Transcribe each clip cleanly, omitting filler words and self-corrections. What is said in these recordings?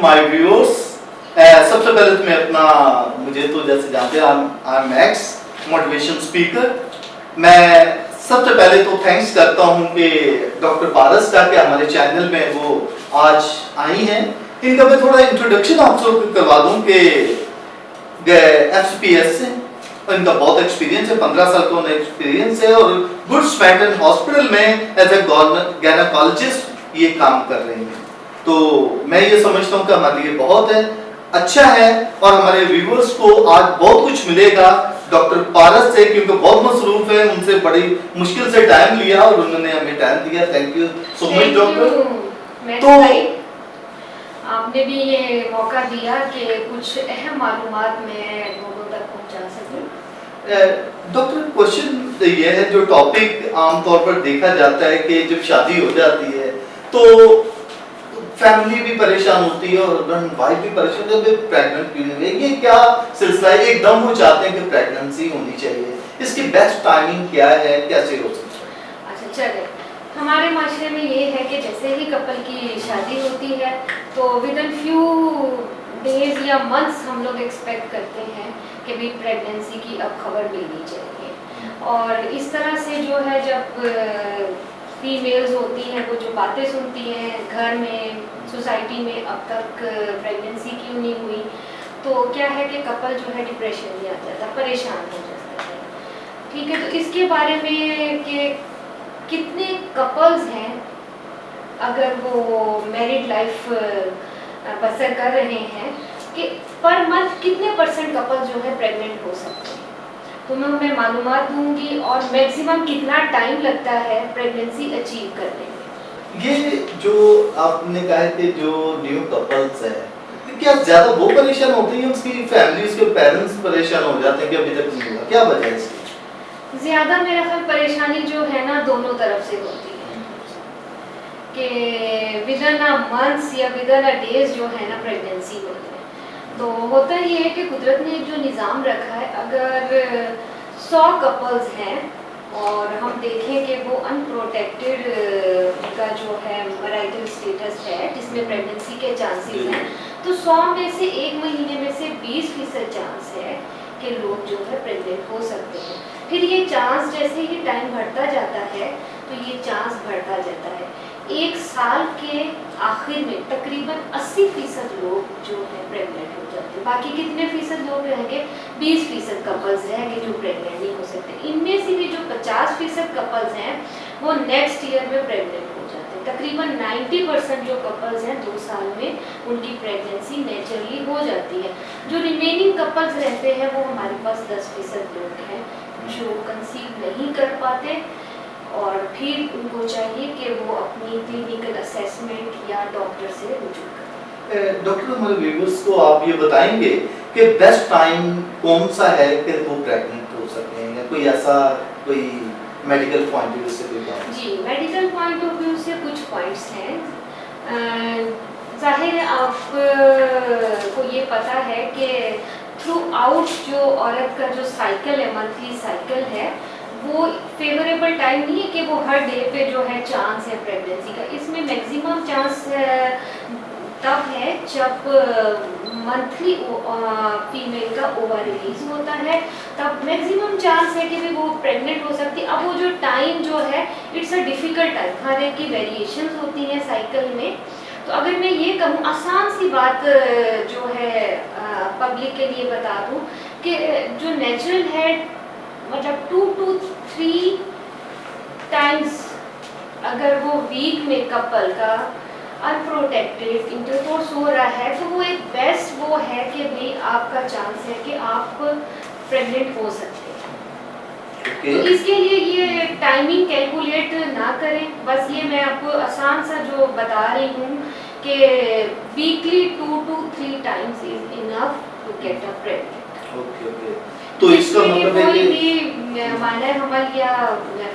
My viewers. सबसे पहले तो मैं अपना, मुझे तो जैसे जानते हैं I am x motivation speaker. मैं सबसे पहले तो थैंक्स करता हूं कि डॉक्टर पारस का कि हमारे चैनल में वो आज आई हैं। इनका मैं थोड़ा इंट्रोडक्शन आपसे करवा दूं कि एफसीपीएस से इनका बहुत एक्सपीरियंस है, 15 साल का उन्हें एक्सपीरियंस है और गुड स्पैटन हॉस्पिटल में एज ए गायनेकोलॉजिस्ट ये काम कर रहे हैं। तो मैं ये समझता हूँ कि हमारे लिए बहुत है, अच्छा है और हमारे व्यूअर्स को आज बहुत कुछ मिलेगा डॉक्टर पारस से, क्योंकि बहुत मसरूफ है, उनसे बड़ी मुश्किल से टाइम लिया और उन्होंने हमें टाइम दिया। Thank you so much doctor. तो आपने भी ये मौका दिया कि कुछ अहम मालूमात मैं लोगों तक पहुंचा सकूं। डॉक्टर क्वेश्चन ये है, जो टॉपिक आमतौर पर देखा जाता है कि जब शादी हो जाती है तो फैमिली भी परेशान होती है और हस्बैंड वाइफ भी परेशान होती है, प्रेग्नेंट क्यों नहीं है, ये क्या सिलसिला है? एकदम वो चाहते हैं कि प्रेगनेंसी होनी चाहिए, इसकी बेस्ट टाइमिंग क्या है, कैसे हो सकता है? अच्छा चले, हमारे माशरे में ये है कि जैसे ही कपल की शादी होती है तो विद इन फ्यू डेज या मंथ्स हम लोग एक्सपेक्ट करते हैं कि भी प्रेगनेंसी की अब खबर मिलनी चाहिए। और इस तरह से जो है जब फीमेल्स होती हैं वो जो बातें सुनती हैं घर में, सोसाइटी में अब तक प्रेगनेंसी क्यों नहीं हुई, तो क्या है कि कपल जो है डिप्रेशन में आ जाता है, परेशान हो जाता है। ठीक है, तो इसके बारे में कि कितने कपल्स हैं अगर वो मैरिड लाइफ बसर कर रहे हैं कि पर मंथ कितने % कपल जो है प्रेग्नेंट हो सकते हैं, तो मैं उन्हें मालूमात दूंगी और मैक्सिमम कितना टाइम लगता है प्रेगनेंसी अचीव करने में। ये जो आपने कहा कि जो न्यू कपल्स है, क्या ज्यादा वो परेशान होती है, उसकी फैमिली, उसके पेरेंट्स परेशान हो जाते हैं कि अभी तक नहीं हुआ, क्या वजह है इसकी? ज्यादा मेरा ख्याल परेशानी जो है ना दोनों तरफ से होती है कि विद इन अ मंथ्स या विद इन अ डेज जो है ना प्रेगनेंसी होती है। तो होता ये है कि कुदरत ने जो निज़ाम रखा है, अगर 100 कपल्स हैं और हम देखें कि वो अनप्रोटेक्टेड का जो है मैरिटल स्टेटस है जिसमें प्रेगनेंसी के चांसेस हैं, तो 100 में से एक महीने में से 20% चांस है कि लोग जो है प्रेग्नेंट हो सकते हैं। फिर ये चांस जैसे ही टाइम बढ़ता जाता है तो ये चांस बढ़ता जाता है। एक साल के आखिर में तकरीबन 80% लोग जो है प्रेग्नेंट हो जाते हैं। बाकी कितने फीसद लोग रहेंगे? 20% कपल्स रहेंगे जो प्रेग्नेंट नहीं हो सकते। इनमें से भी जो 50% कपल्स हैं वो नेक्स्ट ईयर में प्रेग्नेंट हो जाते हैं। तकरीबन 90% जो कपल्स हैं 2 साल में उनकी प्रेगनेंसी नेचुरली हो जाती है। जो रिमेनिंग कपल्स रहते हैं वो हमारे पास 10% लोग हैं जो कंसीव नहीं कर पाते और फिर उनको चाहिए कि वो अपनी क्लिनिकल असेसमेंट या डॉक्टर से रुजू करें। डॉक्टर, हमारे व्यूअर्स को आप ये बताएंगे कि बेस्ट टाइम कौन सा है कि वो प्रेग्नेंट हो सके, या कोई ऐसा कोई मेडिकल पॉइंट ऑफ व्यू से कोई बात? जी, मेडिकल पॉइंट ऑफ व्यू से कुछ पॉइंट्स हैं। जाहिर है आपको ये पता है कि थ्रू आउट जो औरत का जो साइकिल है, मंथली साइकिल है, वो फेवरेबल टाइम नहीं है कि वो हर डे पे जो है चांस है प्रेगनेंसी का। इसमें मैक्सिमम चांस तब है जब मंथली फीमेल का ओवर रिलीज होता है, तब मैक्सिमम चांस है कि भी वो प्रेग्नेंट हो सकती है। अब वो जो टाइम जो है इट्स अ डिफ़िकल्ट टाइम, हर एक की वेरिएशंस होती हैं साइकिल में। तो अगर मैं ये कहूँ आसान सी बात जो है पब्लिक के लिए बता दूँ कि जो नेचुरल है मतलब 2 to 3 टाइम्स अगर वो वीक में कपल का अनप्रोटेक्टेड इंटरकोर्स हो रहा है तो वो एक बेस्ट वो है कि भाई आपका चांस है कि आप प्रेग्नेंट हो सकते हैं। तो इसके लिए ये टाइमिंग कैलकुलेट ना करें, बस ये मैं आपको आसान सा जो बता रही हूँ कि weekly 2 to 3 times is enough to get a pregnant. Okay. तो इसका मतलब है कोई भी माना हमल या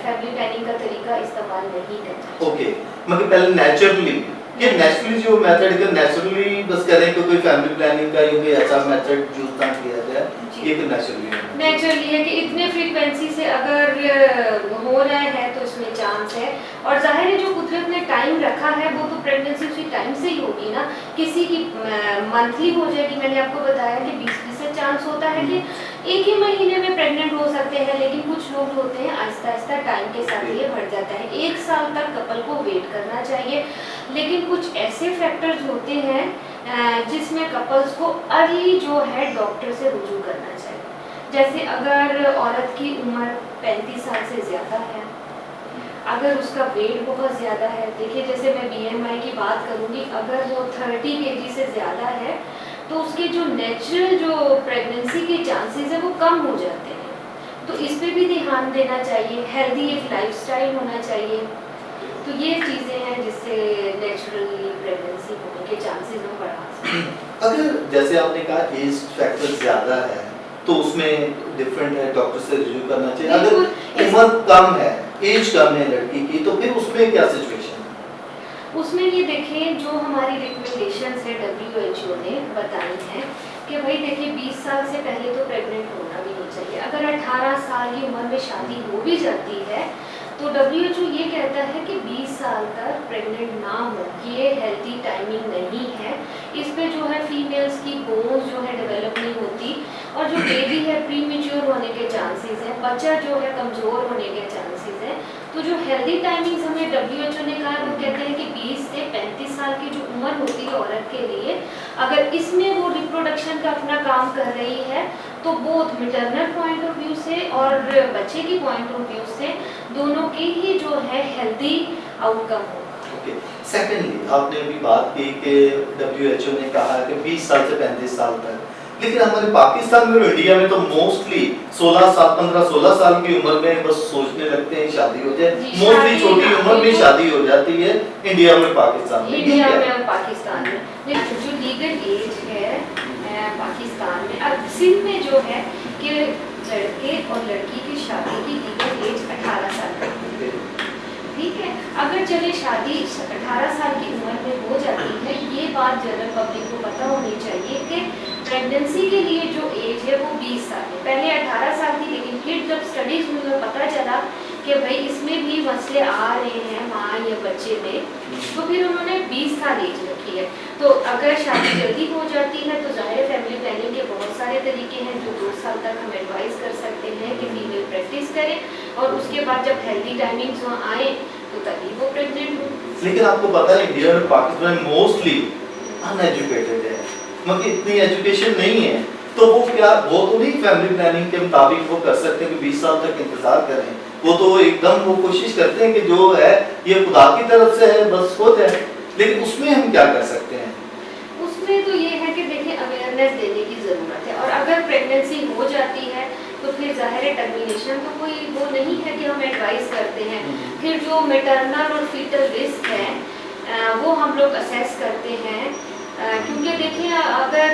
फैमिली प्लानिंग का तरीका इस्तेमाल नहीं करना। ओके, मतलब पहले नेचुरली, ये नेचुरली जो मेथड है नेचुरली बस करें कि कोई फैमिली प्लानिंग का ये कोई ऐसा मेथड यूज ना किया जाए, ये तो नेचुरली है कि इतने फ्रीक्वेंसी से अगर हो रहा है तो इसमें चांस चांस है। और जाहिर है जो कुदरत ने टाइम रखा है वो तो प्रेगनेंसी उसी टाइम से ही होगी ना। किसी की मंथली हो जाएगी, मैंने आपको बताया कि 20% चांस होता है कि एक ही महीने में प्रेग्नेंट हो सकते हैं, लेकिन कुछ लोग होते हैं आहिस्ता आहिस्ता टाइम के साथ ये बढ़ जाता है। 1 साल तक कपल को वेट करना चाहिए। लेकिन कुछ ऐसे फैक्टर्स होते हैं जिसमें कपल्स को अर्ली जो है डॉक्टर से रुजू करना चाहिए। जैसे अगर औरत की उम्र 35 साल से ज़्यादा है, अगर उसका वेट बहुत ज़्यादा है, देखिए जैसे मैं BMI की बात करूँगी, अगर वो 30 kg से ज़्यादा है तो उसके जो नेचुरल जो प्रेगनेंसी के चांसेस है वो कम हो जाते हैं। तो इस पे भी ध्यान देना चाहिए। हेल्दी एक लाइफस्टाइल होना चाहिए। तो ये चीज़ें हैं जिससे नेचुरली प्रेगनेंसी होने के चांसेस हम बढ़ा सकते हैं। अगर जैसे आपने कहा एज फैक्टर ज़्यादा है तो उसमें डिफरेंट है, डॉक्टर से रिव्यू करना चाहिए। अगर उम्र कम है, एज कम है लड़की की, तो फिर उसमें क्या सिचुएशन है? उसमें ये देखें जो हमारी रिकमेंडेशंस है WHO ने बताई हैं कि भाई देखिए 20 साल से पहले तो प्रेग्नेंट होना भी नहीं चाहिए। अगर 18 साल की उम्र में शादी हो भी जाती है तो WHO ये कहता है कि 20 साल तक प्रेग्नेंट ना हो, ये हेल्थी टाइमिंग नहीं है। इस पे जो है फीमेल्स की बोन्स जो है डेवलप नहीं होती और जो बेबी है प्रीमेच्योर होने के चांसेस हैं, बच्चा जो है कमज़ोर होने के चांसेस हैं। तो जो हेल्दी टाइमिंग्स हमें WHO ने कहा, वो कहते हैं कि 20 से 35 साल की जो उम्र होती है औरत के लिए, अगर इसमें वो रिप्रोडक्शन का अपना काम कर रही है तो both maternal point of view से और बच्चे की पॉइंट ऑफ व्यू से दोनों के ही जो है हेल्दी आउटकम होगा। ओके, सेकेंडली आपने अभी बात की कि WHO ने कहा कि 20 साल से 35 साल तक, लेकिन हमारे पाकिस्तान में, इंडिया में तो मोस्टली 15-16 साल की उम्र में बस सोचने लगते हैं शादी हो जाए। मोस्टली छोटी उम्र में शादी हो जाती है इंडिया में, पाकिस्तान में। इंडिया में और पाकिस्तान में जो लीगल एज है पाकिस्तान में, अब सिंध में जो है कि लड़के और लड़की की शादी की लीगल एज 18 साल है। ठीक है, अगर चले शादी 18 साल की उम्र में हो जाती है, ये बात जनरल पब्लिक को पता होनी चाहिए कि प्रेगनेंसी के लिए जो एज है वो 20 साल है। पहले 18 साल थी, लेकिन फिर जब स्टडीज हुई और पता चला कि भाई इसमें भी मसले आ रहे हैं माँ या बच्चे में, तो फिर उन्होंने 20 साल एज रखी है। तो अगर शादी जल्दी हो जाती है तो ज़ाहिर फैमिली प्लानिंग के बहुत सारे तरीके हैं जो 2 साल तक हम एडवाइस कर सकते हैं कि फीमेल प्रैक्टिस करें, और उसके बाद जब हेल्दी टाइमिंग्स वहाँ आए तो तभी वो प्रेग्नेंट हो। लेकिन आपको पता है इंडिया और पाकिस्तान में मोस्टली अनएजुकेटेड है, मतलब इतनी एजुकेशन नहीं है, तो वो क्या, वो तो नहीं फैमिली प्लानिंग के मुताबिक वो कर सकते हैं कि 20 साल तक इंतजार करें। वो तो एकदम वो कोशिश करते हैं कि जो है ये खुदा की तरफ से है, बस हो जाए। लेकिन उसमें हम क्या कर सकते हैं? उसमें तो ये है कि देखिए अवेयरनेस देने की ज़रूरत है, और अगर प्रेगनेंसी हो जाती है तो फिर ज़ाहिर टर्मिनेशन तो कोई वो नहीं है कि हम एडवाइस करते हैं। फिर जो मैटरनल और फीटल रिस्क है वो हम लोग असेस करते हैं, क्योंकि देखिए अगर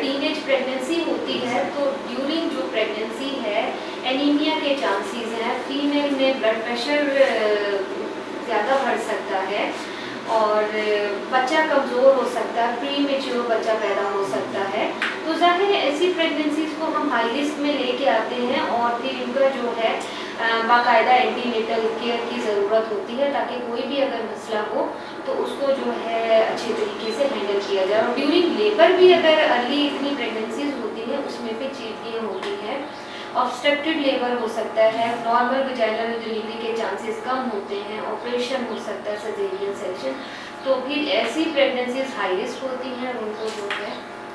टीनेज प्रेगनेंसी होती है तो ड्यूरिंग जो प्रेगनेंसी है एनीमिया के चांसेस हैं, फीमेल में ब्लड प्रेशर ज़्यादा बढ़ सकता है और बच्चा कमज़ोर हो सकता है, प्री मेच्योर बच्चा पैदा हो सकता है। तो ज़ाहिर है ऐसी प्रेगनेंसीज को हम हाई रिस्क में लेके आते हैं और फिर इनका जो है बाकायदा एंटीनेटल केयर की ज़रूरत होती है, ताकि कोई भी अगर मसला हो तो उसको जो है अच्छे तरीके से हैंडल किया जाए। और ड्यूरिंग लेबर भी अगर अर्ली इतनी प्रेगनेंसीज होती हैं उसमें भी चीज़ें होती हैं, ऑब्स्ट्रक्टेड लेबर हो सकता है, नॉर्मल वजाइनल डिलीवरी के चांसेस कम होते हैं, ऑपरेशन हो सकता है, सर्जेरियन सेक्शन। तो फिर ऐसी प्रेगनेंसीज हाई रिस्क होती हैं और उनको जो है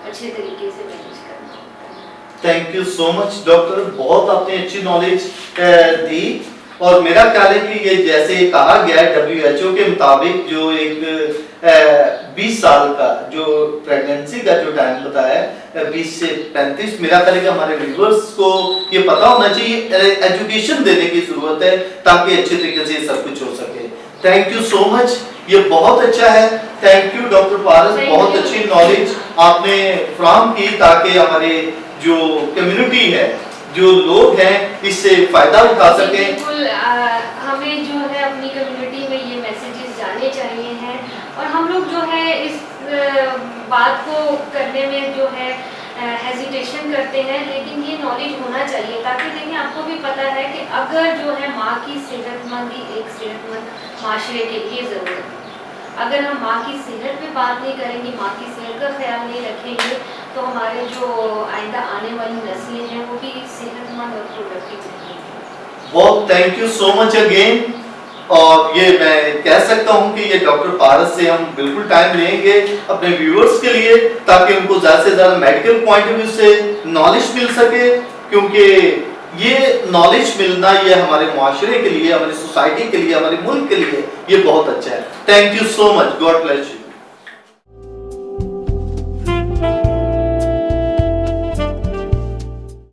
अच्छे तरीके से मैनेज करना होता है। Thank you so much doctor, बहुत आपने अच्छी नॉलेज दी। और मेरा ख्याल है कि ये जैसे कहा गया है WHO के मुताबिक जो एक 20 साल का जो प्रेगनेंसी का जो टाइम बताया है 20 से 35, मेरा ख्याल है कि हमारे व्यूअर्स को ये पता होना चाहिए, एजुकेशन देने की जरूरत है ताकि अच्छे तरीके से सब कुछ हो सके। थैंक यू सो मच, ये बहुत अच्छा है। थैंक यू डॉक्टर पारस, बहुत अच्छी नॉलेज आपने फ्राहम की ताकि हमारे जो कम्युनिटी है, जो लोग हैं, इससे फायदा उठा सकें। बिल्कुल, हमें जो है अपनी कम्युनिटी में ये मैसेजेस जाने चाहिए हैं, और हम लोग जो है इस बात को करने में जो है हेजिटेशन करते हैं, लेकिन ये नॉलेज होना चाहिए ताकि देखिए आपको भी पता है कि अगर जो है माँ की सेहतमंदी एक सेहतमंद माशरे के लिए ज़रूरत है। अगर हम माँ की सेहत पे बात नहीं करेंगे, माँ की सेहत का ख्याल नहीं रखेंगे, तो हमारे जो आइंदा आने वाली नस्लें हैं वो भी सेहतमंद और प्रोडक्टिव रहेंगी। बहुत thank you so much again. और ये मैं कह सकता हूँ कि ये डॉक्टर पारस से हम बिल्कुल टाइम लेंगे अपने व्यूअर्स के लिए, ताकि उनको ज़्यादा से ज़्यादा मेडिकल पॉइंट ऑफ व्यू से नॉलेज मिल सके, क्योंकि ये नॉलेज मिलना ये हमारे माशरे के लिए, हमारी सोसाइटी के लिए, हमारे मुल्क के लिए ये बहुत अच्छा है। Thank you so much, God bless you.